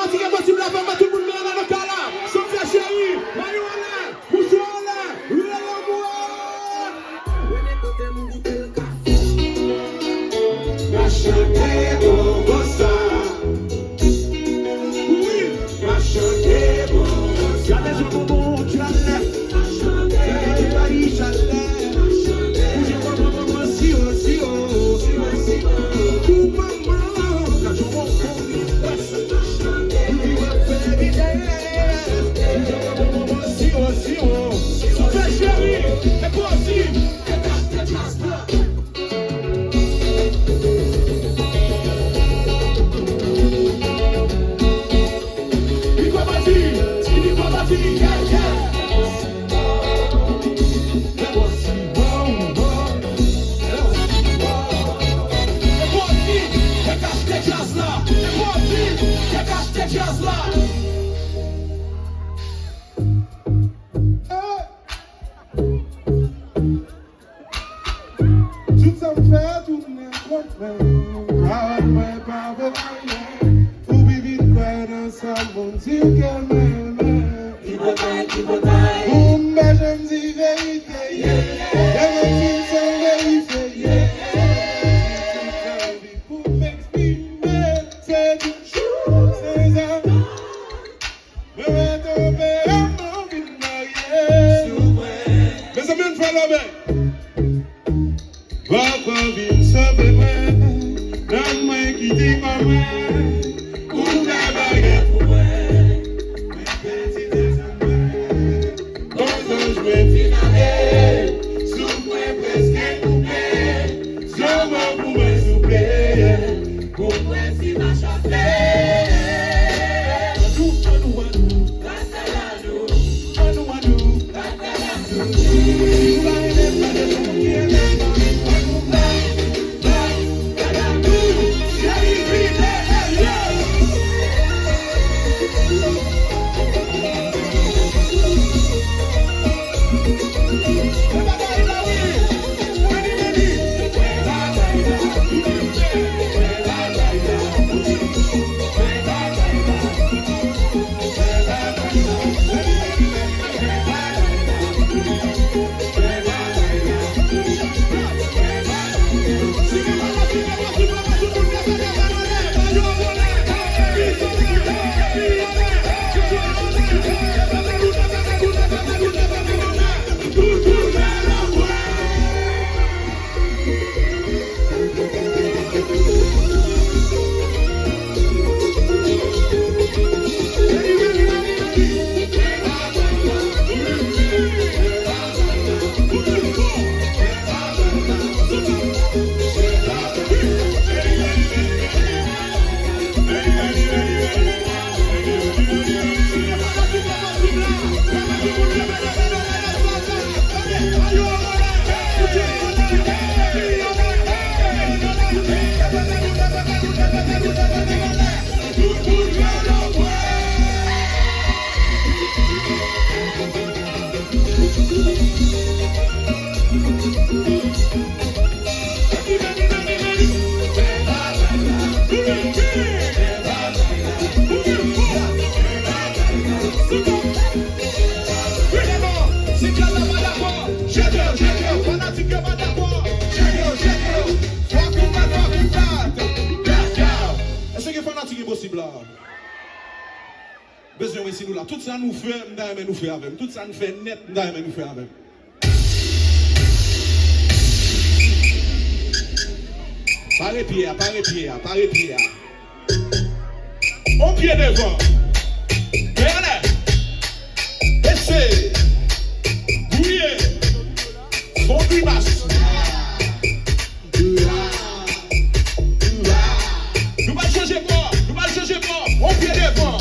pratique impossible la femme, tout le monde met dans le cas là. Sumfest chérie, Marijuana, Poussouala, chanter bon gossa. Oui, ma chanter bon gossa. Y'a des gens bon tu as l'air. Ma chanter. Tu vas y chanter. Ma chanter. J'ai pas maman si oh si oh si oh si oh. Tout maman quand je m'en fous. Ma chanter. Tu vas faire l'idée. J'ai pas maman si oh si oh. Sumfest chérie, Enposib. Besoin ici nous là. Tout ça nous fait, nous fait avec. Tout ça nous fait net, nous fait avec. Parez pied. Au pied devant. Regardez. Essayez. Bouillez. Fond grimace. Nous allons changer pas. Au pied devant.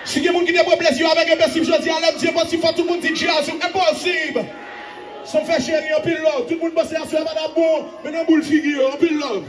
Si quelqu'un qui n'a pas plaisir avec Enposib, je dis à l'homme, Dieu, si tout le monde dit jazz, Enposib. Sumfest chéri, en pile love. Tout le monde passe à soi, madame bon, mais dans boule figure, en pile love.